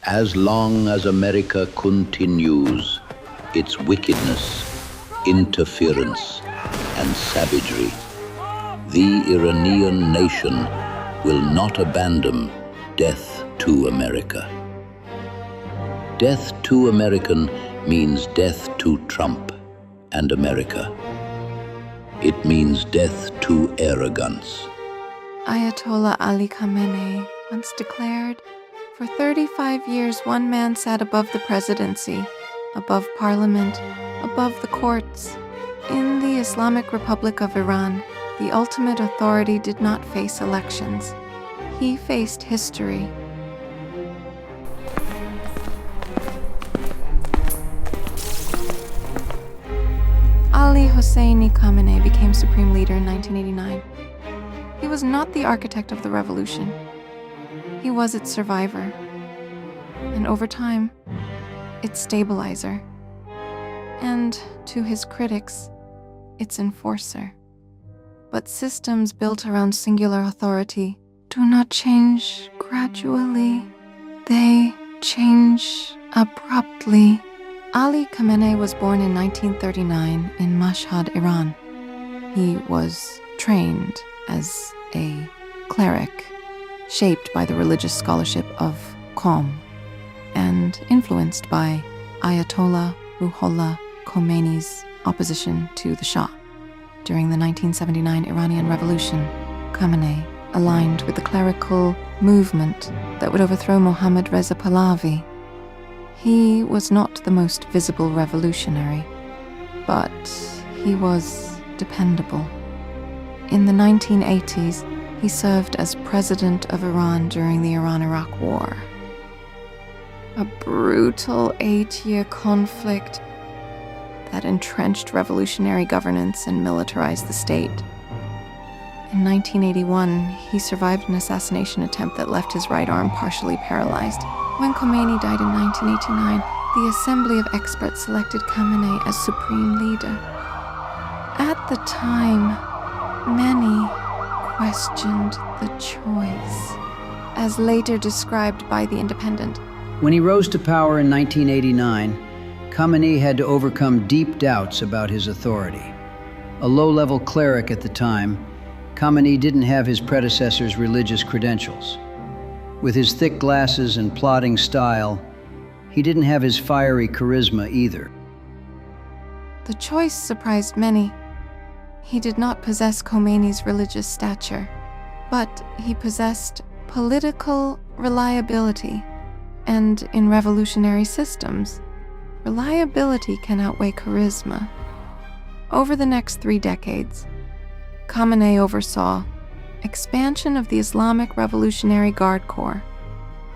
As long as America continues its wickedness, interference, and savagery, the Iranian nation will not abandon death to America. Death to American means death to Trump and America. It means death to arrogance. Ayatollah Ali Khamenei once declared, "For 35 years, one man sat above the presidency, above parliament, above the courts. In the Islamic Republic of Iran, the ultimate authority did not face elections. He faced history." Ali Hosseini Khamenei became supreme leader in 1989. He was not the architect of the revolution. He was its survivor, and over time, its stabilizer, and, to his critics, its enforcer. But systems built around singular authority do not change gradually. They change abruptly. Ali Khamenei was born in 1939 in Mashhad, Iran. He was trained as a cleric, shaped by the religious scholarship of Qom, and influenced by Ayatollah Ruhollah Khomeini's opposition to the Shah. During the 1979 Iranian Revolution, Khamenei aligned with the clerical movement that would overthrow Mohammad Reza Pahlavi. He was not the most visible revolutionary, but he was dependable. In the 1980s, he served as president of Iran during the Iran-Iraq War. A brutal 8-year conflict that entrenched revolutionary governance and militarized the state. In 1981, he survived an assassination attempt that left his right arm partially paralyzed. When Khomeini died in 1989, the Assembly of Experts selected Khamenei as supreme leader. At the time, many questioned the choice, as later described by The Independent. When he rose to power in 1989, Khamenei had to overcome deep doubts about his authority. A low-level cleric at the time, Khamenei didn't have his predecessor's religious credentials. With his thick glasses and plodding style, he didn't have his fiery charisma either. The choice surprised many. He did not possess Khomeini's religious stature, but he possessed political reliability. And in revolutionary systems, reliability can outweigh charisma. Over the next 3 decades, Khamenei oversaw expansion of the Islamic Revolutionary Guard Corps,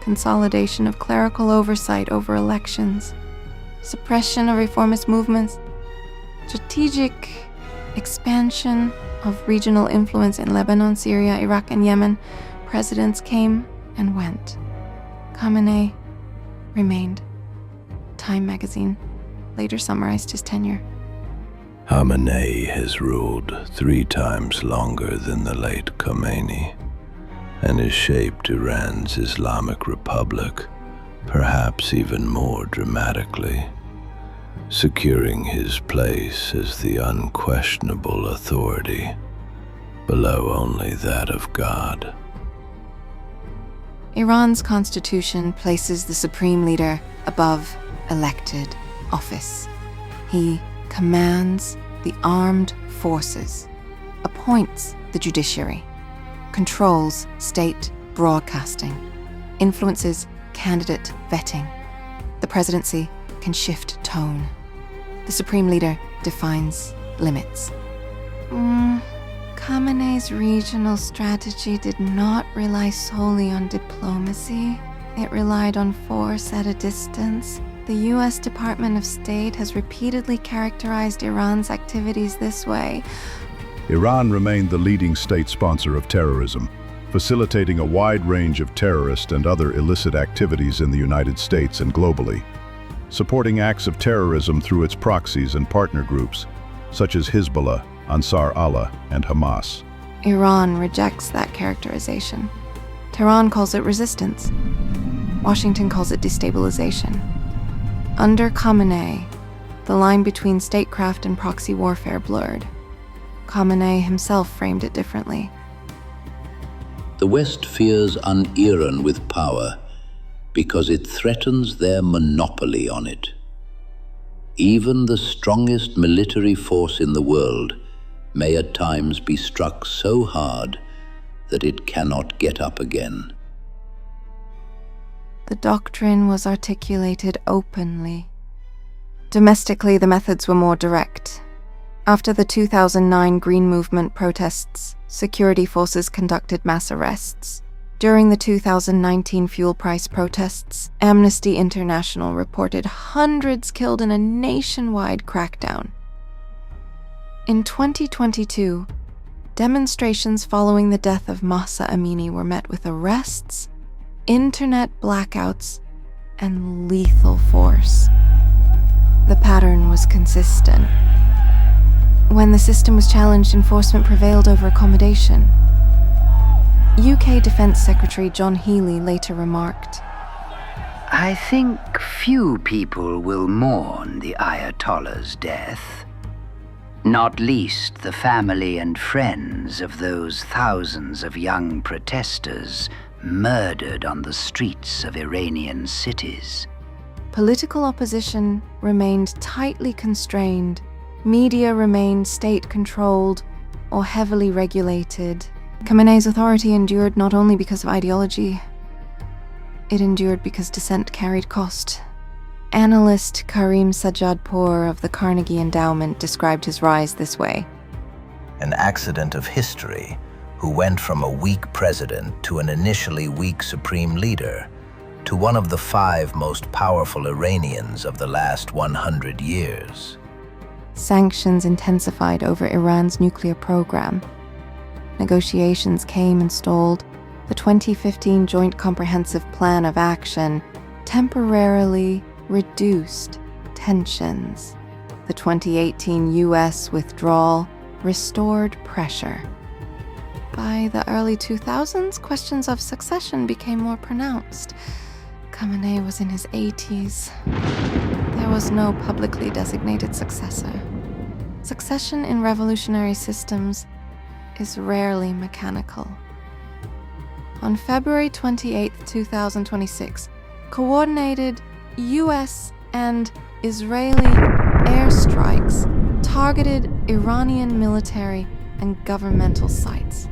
consolidation of clerical oversight over elections, suppression of reformist movements, strategic expansion of regional influence in Lebanon, Syria, Iraq, and Yemen. Presidents came and went. Khamenei remained. Time magazine later summarized his tenure. Khamenei has ruled 3 times longer than the late Khomeini, and has shaped Iran's Islamic Republic, perhaps even more dramatically, securing his place as the unquestionable authority, below only that of God. Iran's constitution places the supreme leader above elected office. He commands the armed forces, appoints the judiciary, controls state broadcasting, influences candidate vetting. The presidency can shift tone. The supreme leader defines limits. Khamenei's regional strategy did not rely solely on diplomacy. It relied on force at a distance. The U.S. Department of State has repeatedly characterized Iran's activities this way. Iran remained the leading state sponsor of terrorism, facilitating a wide range of terrorist and other illicit activities in the United States and globally, supporting acts of terrorism through its proxies and partner groups, such as Hezbollah, Ansar Allah, and Hamas. Iran rejects that characterization. Tehran calls it resistance. Washington calls it destabilization. Under Khamenei, the line between statecraft and proxy warfare blurred. Khamenei himself framed it differently. The West fears Iran with power because it threatens their monopoly on it. Even the strongest military force in the world may at times be struck so hard that it cannot get up again. The doctrine was articulated openly. Domestically, the methods were more direct. After the 2009 Green Movement protests, security forces conducted mass arrests. During the 2019 fuel price protests, Amnesty International reported hundreds killed in a nationwide crackdown. In 2022, demonstrations following the death of Mahsa Amini were met with arrests, internet blackouts, and lethal force. The pattern was consistent. When the system was challenged, enforcement prevailed over accommodation. UK Defence Secretary John Healey later remarked, "I think few people will mourn the Ayatollah's death, not least the family and friends of those thousands of young protesters murdered on the streets of Iranian cities." Political opposition remained tightly constrained. Media remained state-controlled or heavily regulated. Khamenei's authority endured not only because of ideology, it endured because dissent carried cost. Analyst Karim Sajjadpour of the Carnegie Endowment described his rise this way. An accident of history who went from a weak president to an initially weak supreme leader to one of the 5 most powerful Iranians of the last 100 years. Sanctions intensified over Iran's nuclear program. Negotiations came and stalled. The 2015 Joint Comprehensive Plan of Action temporarily reduced tensions. The 2018 US withdrawal restored pressure. By the early 2000s, questions of succession became more pronounced. Khamenei was in his 80s. There was no publicly designated successor. Succession in revolutionary systems is rarely mechanical. On February 28, 2026, coordinated US and Israeli airstrikes targeted Iranian military and governmental sites.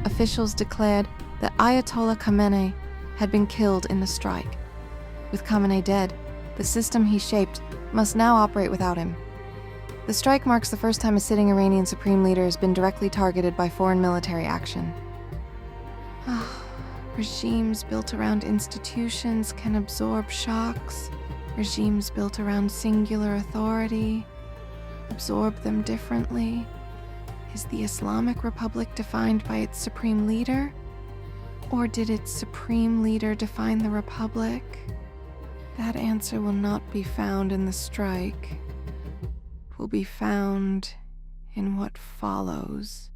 Officials declared that Ayatollah Khamenei had been killed in the strike. With Khamenei dead, the system he shaped must now operate without him. The strike marks the first time a sitting Iranian supreme leader has been directly targeted by foreign military action. Regimes built around institutions can absorb shocks. Regimes built around singular authority absorb them differently. Is the Islamic Republic defined by its supreme leader? Or did its supreme leader define the Republic? That answer will not be found in the strike. It will be found in what follows.